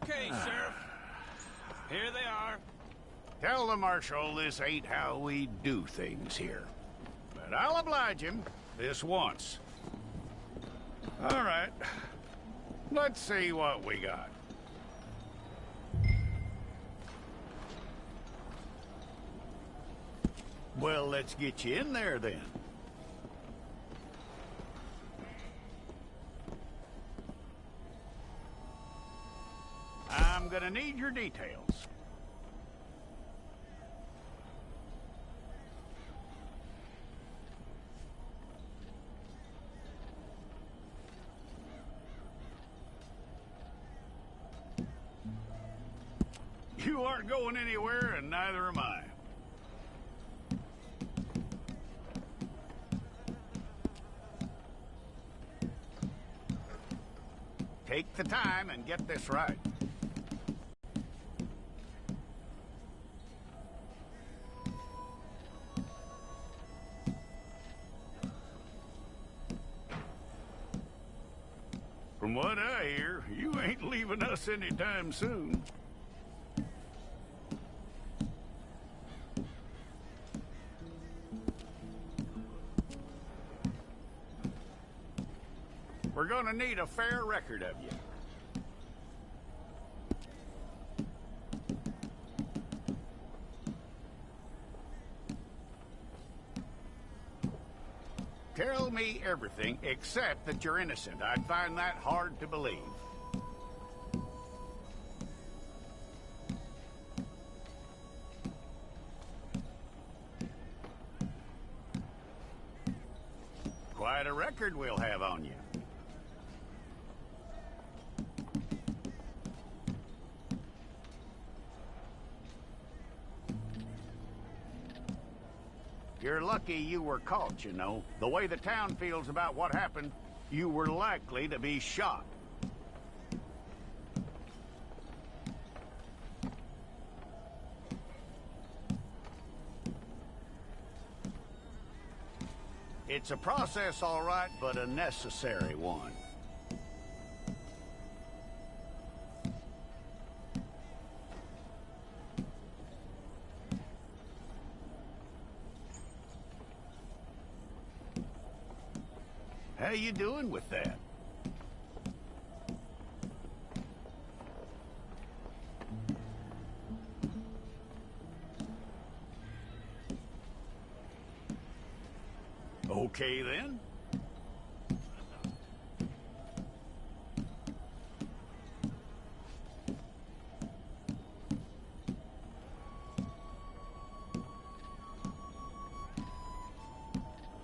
Okay, Sheriff. Here they are. Tell the Marshal this ain't how we do things here. But I'll oblige him this once. All right. Let's see what we got. Well, let's get you in there then. I'm gonna need your details. You aren't going anywhere, and neither am I. Take the time and get this right. From what I hear, you ain't leaving us anytime soon. We're gonna need a fair record of you. Tell me everything except that you're innocent. I'd find that hard to believe. Quite a record we'll have on you. You're lucky you were caught, you know. The way the town feels about what happened, you were likely to be shot. It's a process, all right, but a necessary one. How you doing with that? Okay, then.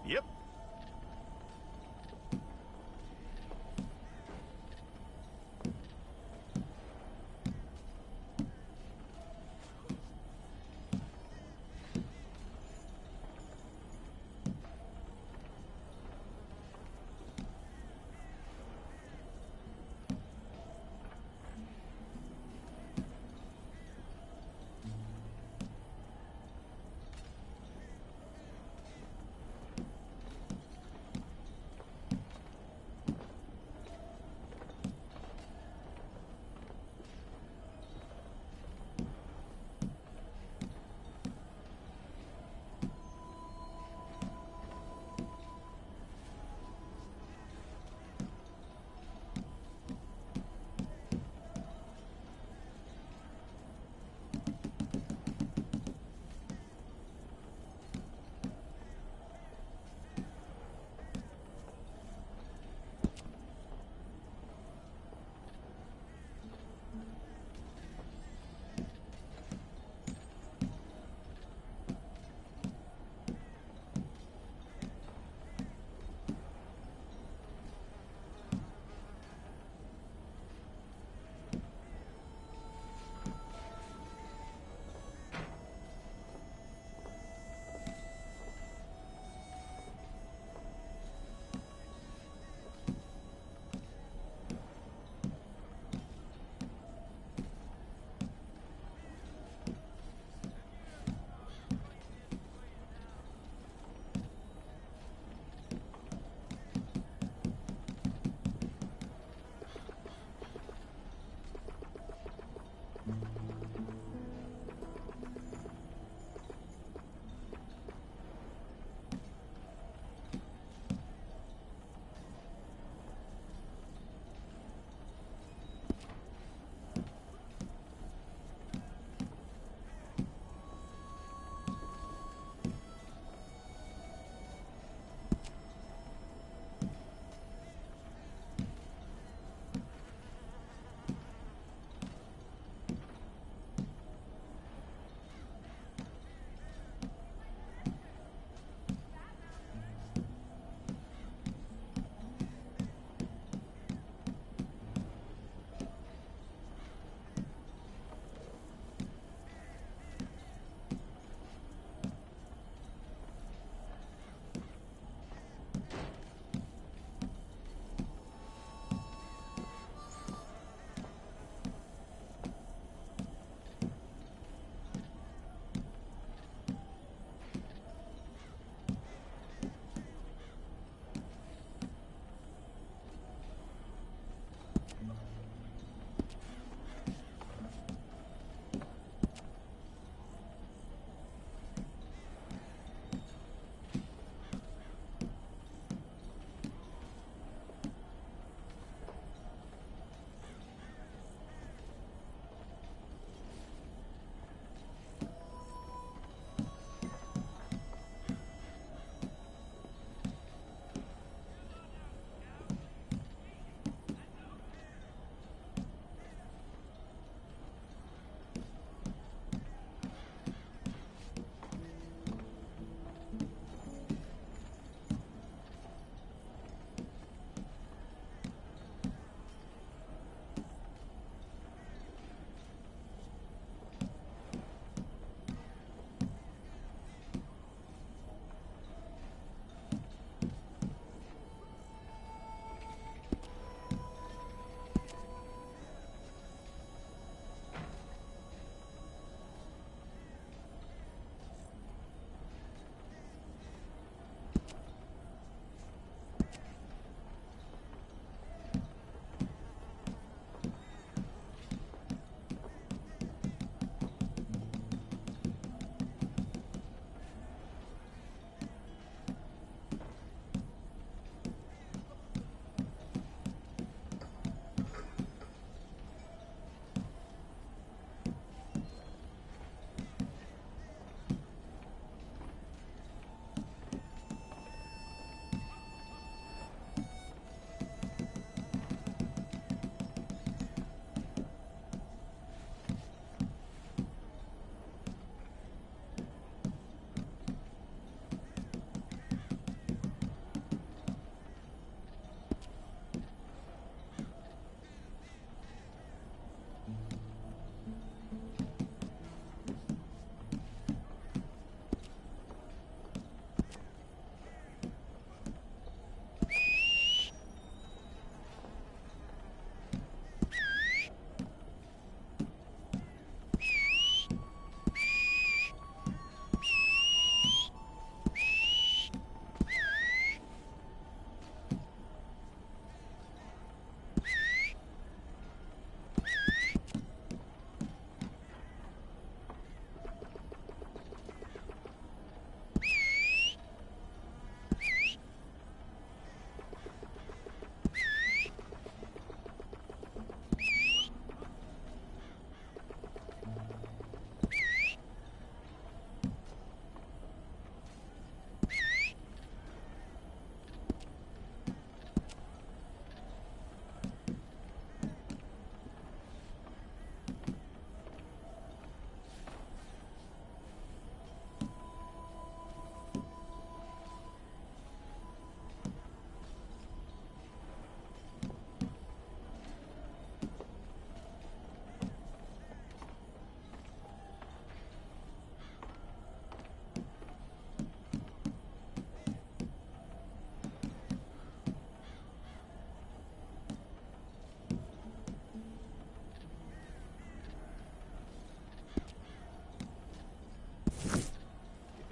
Yep.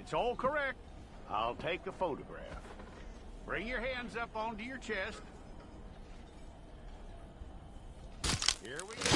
It's all correct. I'll take a photograph. Bring your hands up onto your chest. Here we go.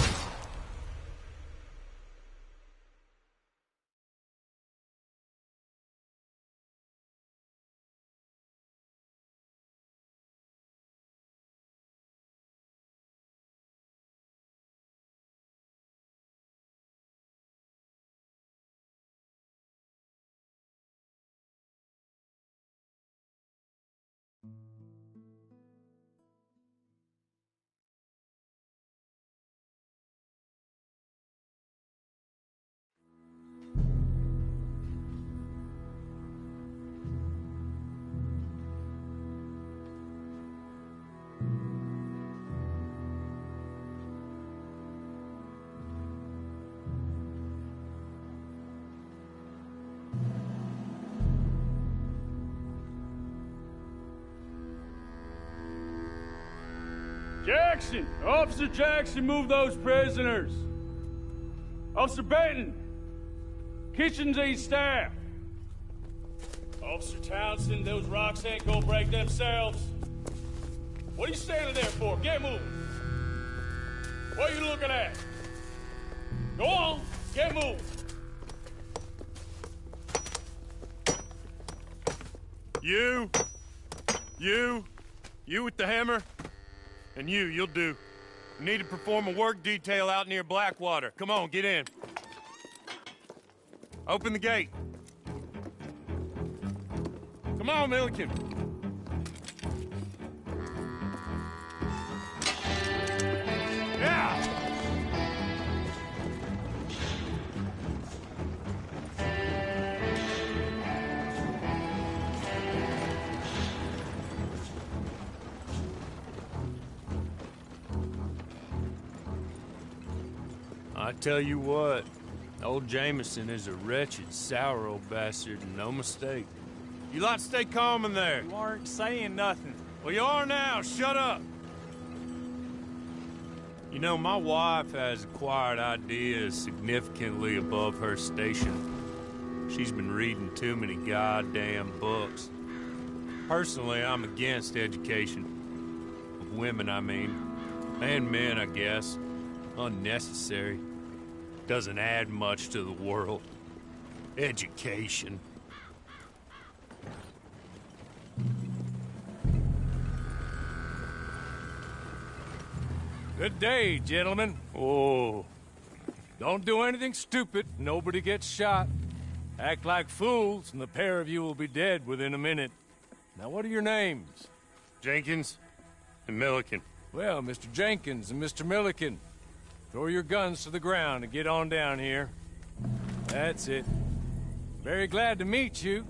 Jackson! Officer Jackson, move those prisoners! Officer Benton! Kitchens ain't staff! Officer Townsend, those rocks ain't gonna break themselves. What are you standing there for? Get moving! What are you looking at? Go on, get moving! You with the hammer? And you'll do. You need to perform a work detail out near Blackwater. Come on, get in. Open the gate. Come on, Milliken. Yeah! I tell you what, old Jameson is a wretched, sour old bastard, and no mistake. You lot stay calm in there. You aren't saying nothing. Well, you are now. Shut up. You know, my wife has acquired ideas significantly above her station. She's been reading too many goddamn books. Personally, I'm against education. Of women, I mean. And men, I guess. Unnecessary. Doesn't add much to the world. Education. Good day, gentlemen. Oh. Don't do anything stupid. Nobody gets shot. Act like fools, and the pair of you will be dead within a minute. Now, what are your names? Jenkins and Milliken. Well, Mr. Jenkins and Mr. Milliken, throw your guns to the ground and get on down here. That's it. Very glad to meet you.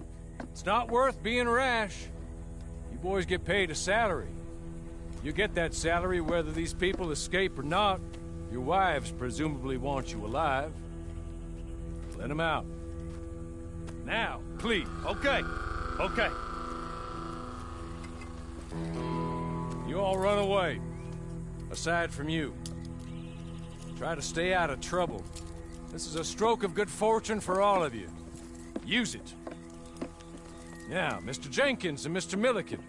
It's not worth being rash. You boys get paid a salary. You get that salary whether these people escape or not. Your wives presumably want you alive. Let them out. Now, please. Okay. You all run away. Aside from you. Try to stay out of trouble. This is a stroke of good fortune for all of you. Use it. Now, Mr. Jenkins and Mr. Milliken,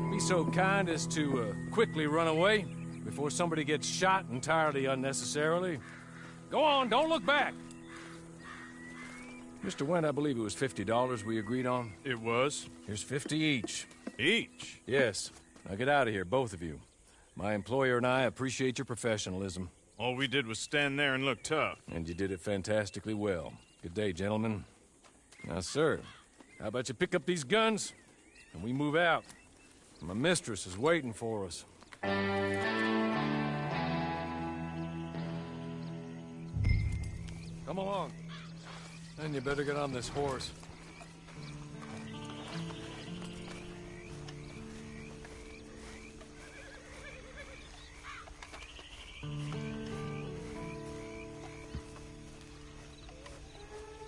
be so kind as to quickly run away before somebody gets shot entirely unnecessarily. Go on, don't look back. Mr. Wendt, I believe it was $50 we agreed on. It was. Here's 50 each. Each? Yes. Now get out of here, both of you. My employer and I appreciate your professionalism. All we did was stand there and look tough. And you did it fantastically well. Good day, gentlemen. Now, sir, how about you pick up these guns, and we move out? My mistress is waiting for us. Come along. Then you better get on this horse.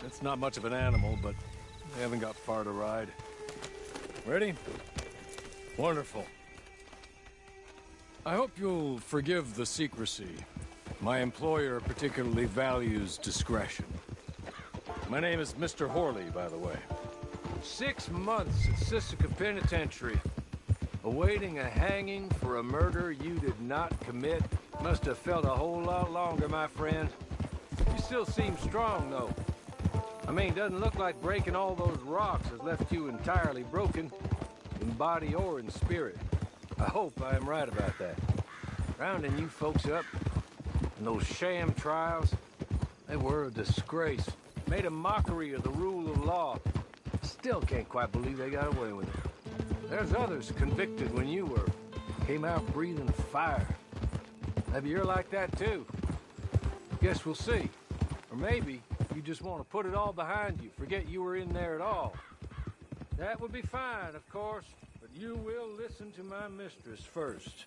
It's not much of an animal, but they haven't got far to ride. Ready? Wonderful. I hope you'll forgive the secrecy. My employer particularly values discretion. My name is Mr. Horley, by the way. 6 months at Sisika Penitentiary, awaiting a hanging for a murder you did not commit. Must have felt a whole lot longer, my friend. You still seem strong, though. I mean, doesn't look like breaking all those rocks has left you entirely broken, in body or in spirit. I hope I am right about that. Rounding you folks up, and those sham trials, they were a disgrace. Made a mockery of the rule of law. Still can't quite believe they got away with it. There's others convicted when you were. Came out breathing fire. Maybe you're like that too. Guess we'll see. Or maybe you just want to put it all behind you, forget you were in there at all. That would be fine, of course, but you will listen to my mistress first.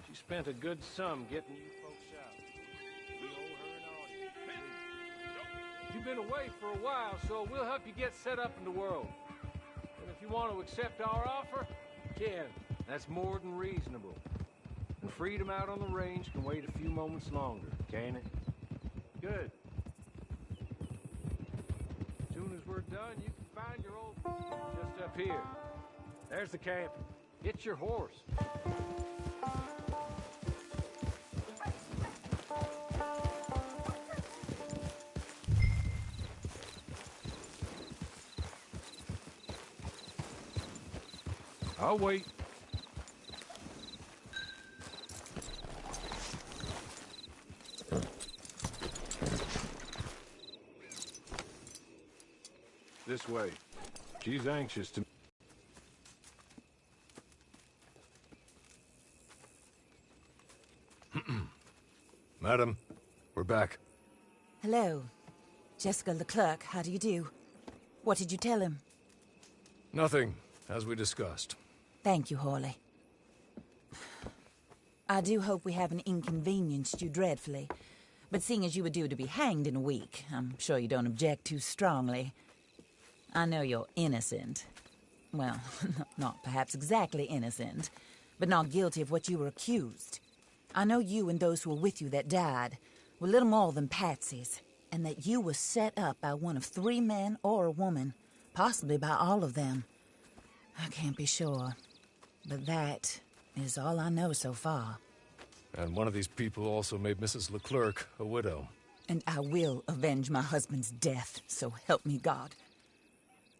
She spent a good sum getting you folks out. We owe her an audience. You've been away for a while, so we'll help you get set up in the world. And if you want to accept our offer, you can. That's more than reasonable. And freedom out on the range can wait a few moments longer, can't it? Good. As soon as we're done, you can find your old... just up here. There's the camp. Get your horse. I'll wait. This way. She's anxious to... Madam, we're back. Hello. Jessica Leclerc, how do you do? What did you tell him? Nothing, as we discussed. Thank you, Hawley. I do hope we haven't inconvenienced you dreadfully. But seeing as you were due to be hanged in a week, I'm sure you don't object too strongly. I know you're innocent. Well, not perhaps exactly innocent, but not guilty of what you were accused. I know you and those who were with you that died were little more than patsies, and that you were set up by one of 3 men or a woman, possibly by all of them. I can't be sure, but that is all I know so far. And one of these people also made Mrs. Leclerc a widow. And I will avenge my husband's death, so help me God.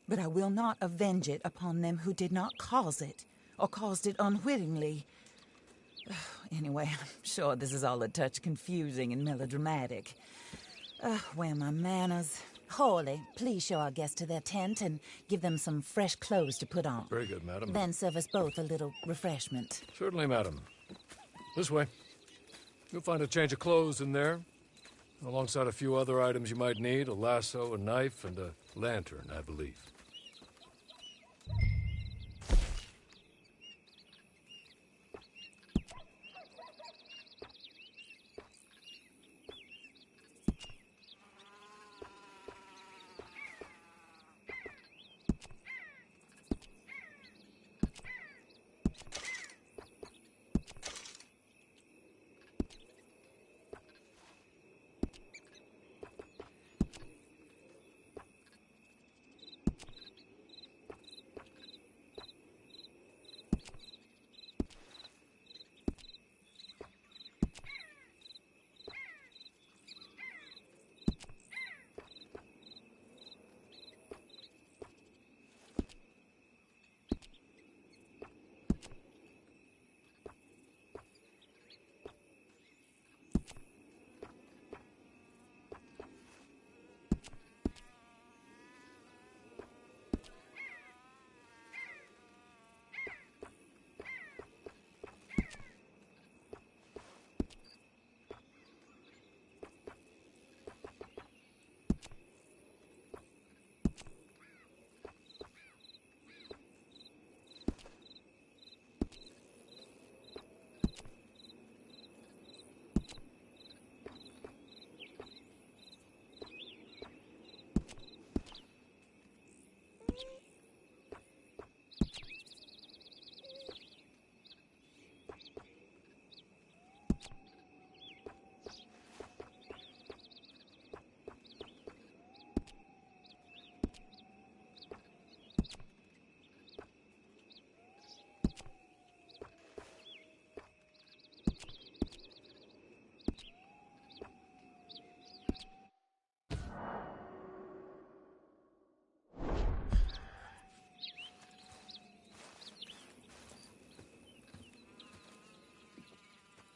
But I will not avenge it upon them who did not cause it, or caused it unwittingly. Anyway, I'm sure this is all a touch confusing and melodramatic. Where are my manners? Hawley, please show our guests to their tent and give them some fresh clothes to put on. Very good, madam. Then serve us both a little refreshment. Certainly, madam. This way. You'll find a change of clothes in there, alongside a few other items you might need, a lasso, a knife, and a lantern, I believe.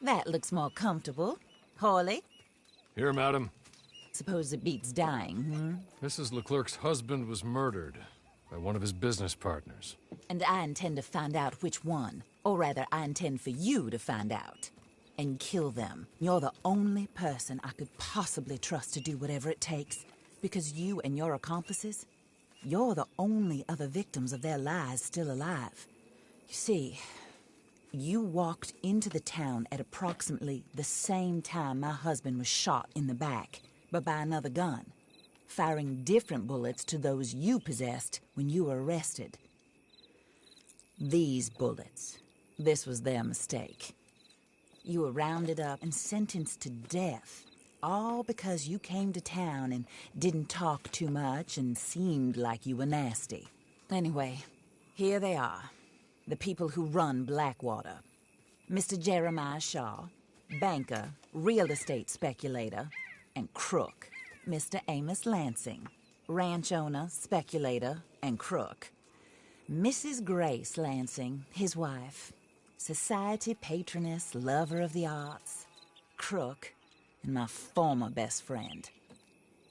That looks more comfortable. Hawley, Here, madam. suppose it beats dying, Mrs. Leclerc's husband was murdered by one of his business partners. And I intend to find out which one. Or rather, I intend for you to find out. And kill them. You're the only person I could possibly trust to do whatever it takes. Because you and your accomplices, you're the only other victims of their lies still alive. You see, you walked into the town at approximately the same time my husband was shot in the back, but by another gun, firing different bullets to those you possessed when you were arrested. These bullets, this was their mistake. You were rounded up and sentenced to death, all because you came to town and didn't talk too much and seemed like you were nasty. Anyway, here they are. The people who run Blackwater. Mr. Jeremiah Shaw, banker, real estate speculator, and crook. Mr. Amos Lansing, ranch owner, speculator, and crook. Mrs. Grace Lansing, his wife, society patroness, lover of the arts, crook, and my former best friend.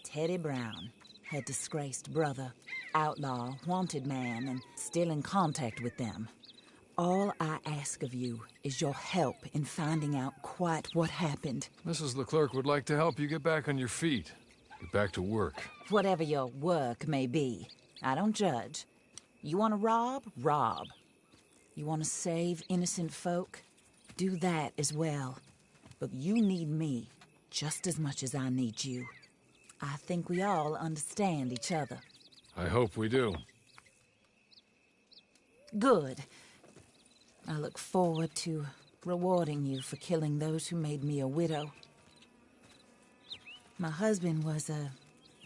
Teddy Brown, her disgraced brother, outlaw, wanted man, and still in contact with them. All I ask of you is your help in finding out quite what happened. Mrs. Leclerc would like to help you get back on your feet. Get back to work. Whatever your work may be, I don't judge. You want to rob? Rob. You want to save innocent folk? Do that as well. But you need me just as much as I need you. I think we all understand each other. I hope we do. Good. I look forward to rewarding you for killing those who made me a widow. My husband was a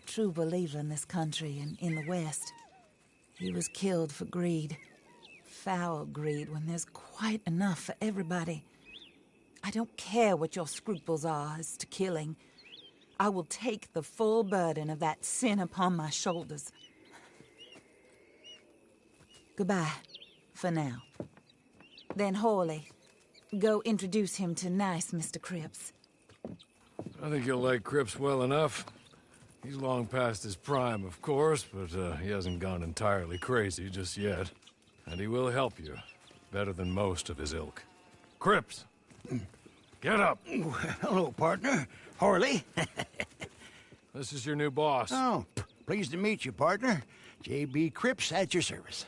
true believer in this country and in the West. He was killed for greed. Foul greed when there's quite enough for everybody. I don't care what your scruples are as to killing. I will take the full burden of that sin upon my shoulders. Goodbye, for now. Then Hawley, go introduce him to nice Mr. Cripps. I think you'll like Cripps well enough. He's long past his prime, of course, but he hasn't gone entirely crazy just yet. And he will help you, better than most of his ilk. Cripps! Get up! Hello, partner. Harley. This is your new boss. Oh, pleased to meet you, partner. J.B. Cripps at your service.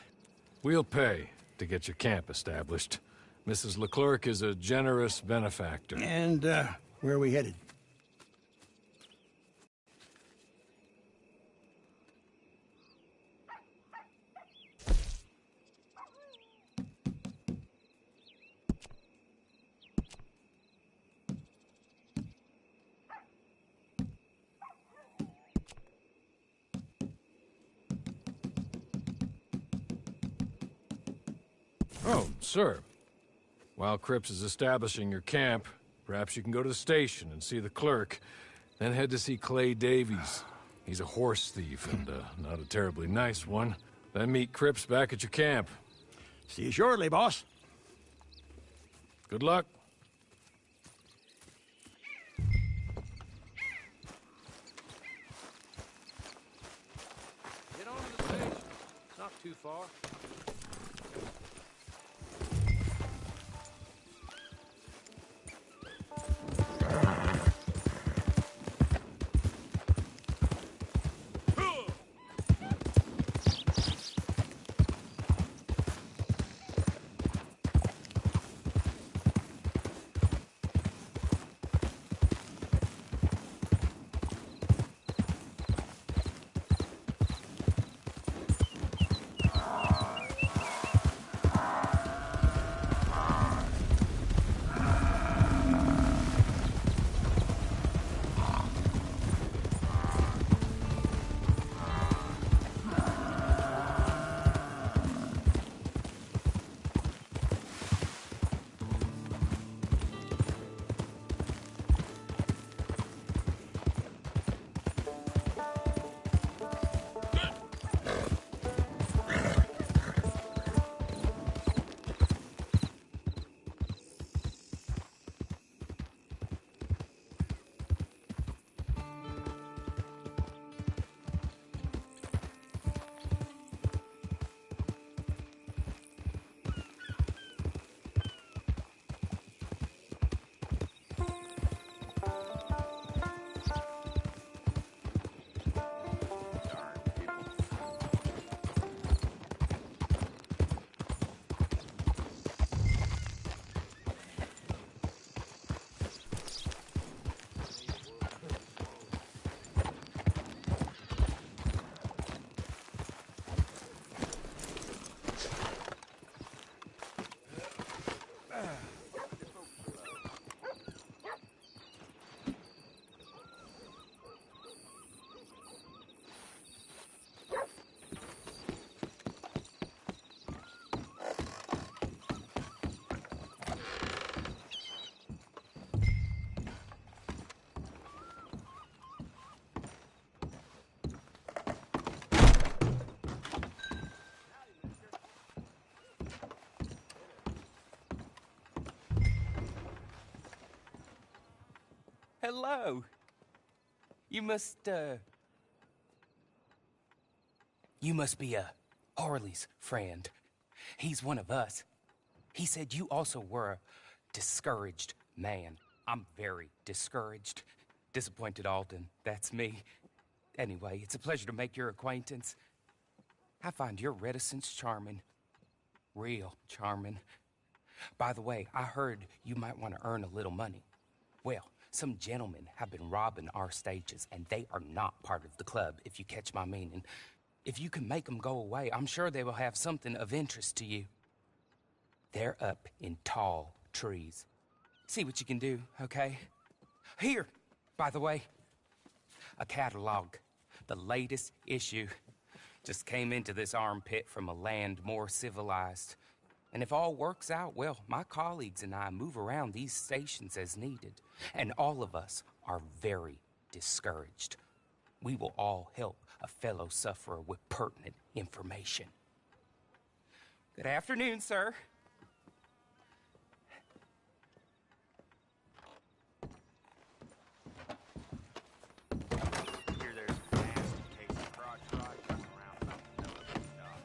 We'll pay to get your camp established. Mrs. Leclerc is a generous benefactor. And, where are we headed? Oh, sir. While Cripps is establishing your camp, perhaps you can go to the station and see the clerk, then head to see Clay Davies. He's a horse thief and not a terribly nice one. Then meet Cripps back at your camp. See you shortly, boss. Good luck. Get on to the station. It's not too far. hello. You must be Harley's friend. He's one of us. He said you also were a discouraged man. I'm very discouraged. Disappointed Alden, that's me. Anyway, it's a pleasure to make your acquaintance. I find your reticence charming. Real charming. By the way, I heard you might want to earn a little money. Well, some gentlemen have been robbing our stages, and they are not part of the club, if you catch my meaning. If you can make them go away, I'm sure they will have something of interest to you. They're up in tall trees. See what you can do, okay? Here, by the way, a catalog. The latest issue. Just came into this armpit from a land more civilized. And if all works out, well, my colleagues and I move around these stations as needed. And all of us are very discouraged. We will all help a fellow sufferer with pertinent information. Good afternoon, sir. Here there's a nasty case of crotch rot running around about the middle of this dock.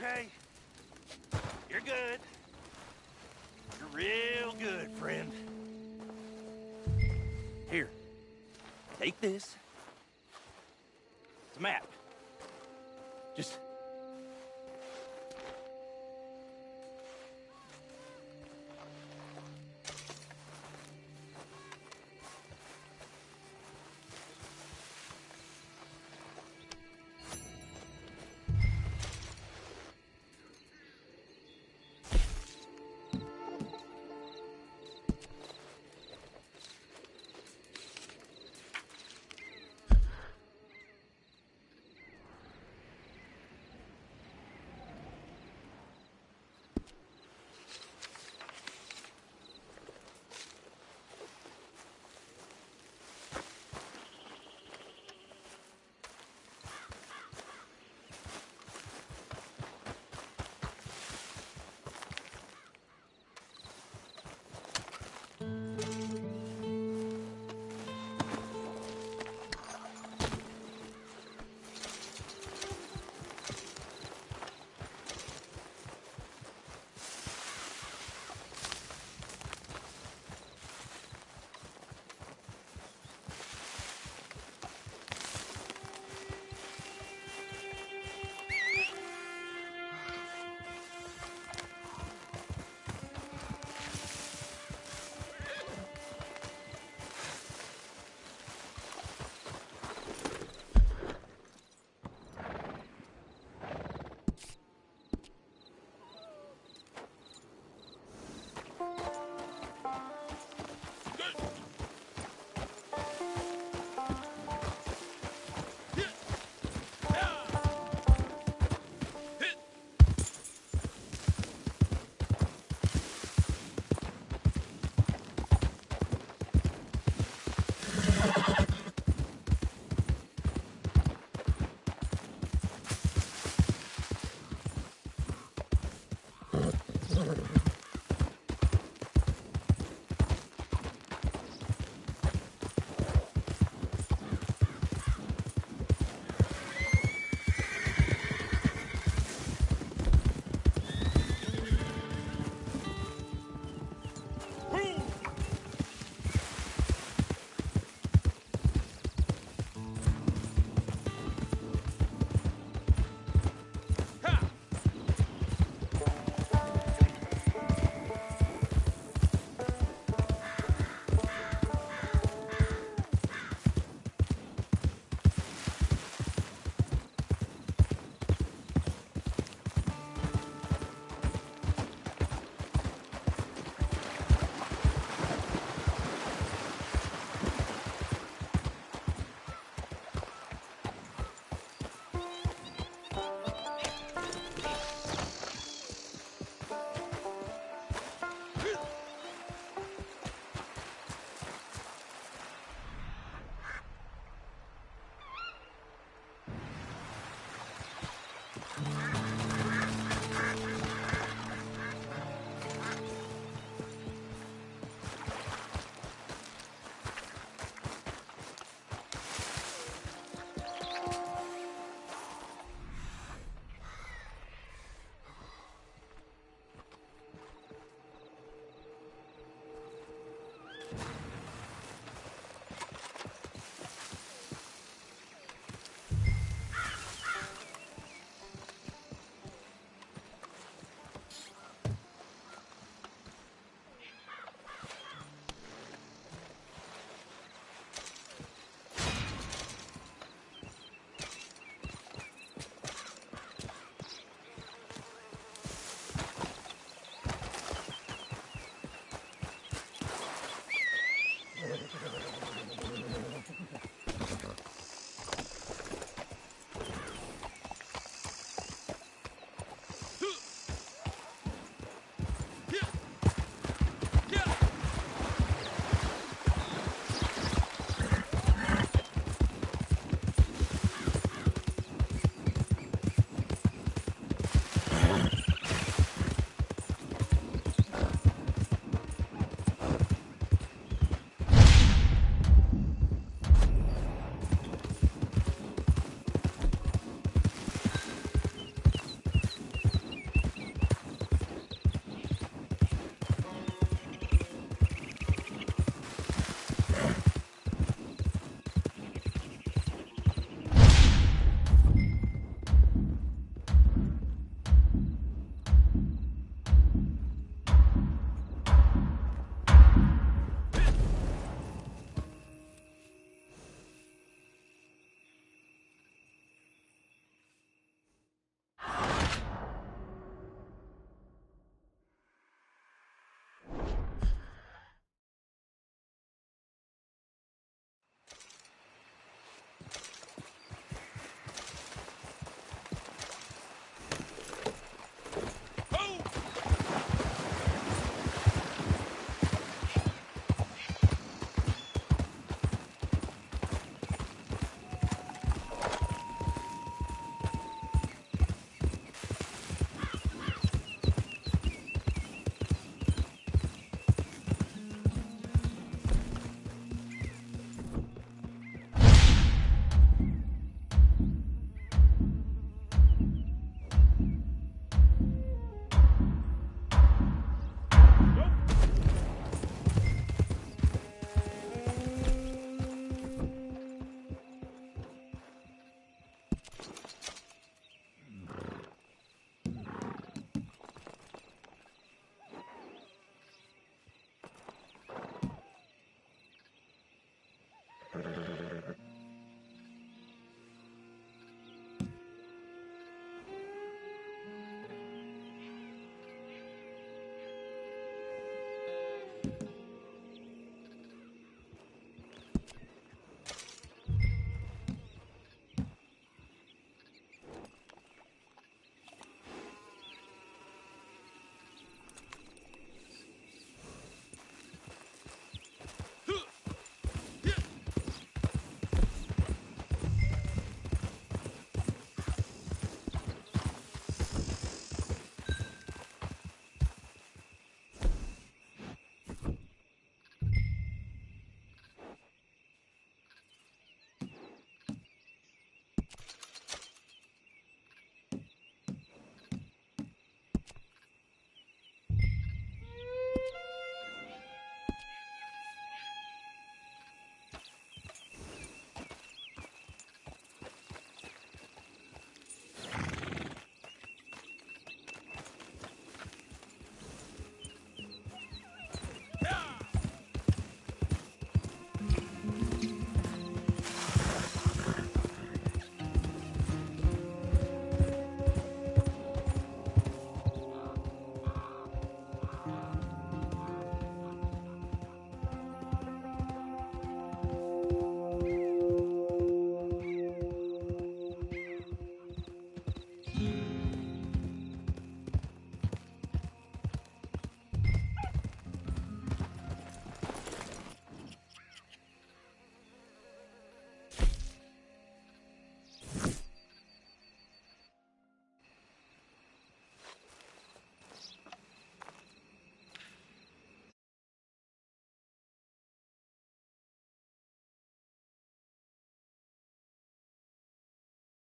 okay? You're good. You're real good, friend. Here, take this. It's a map. Just...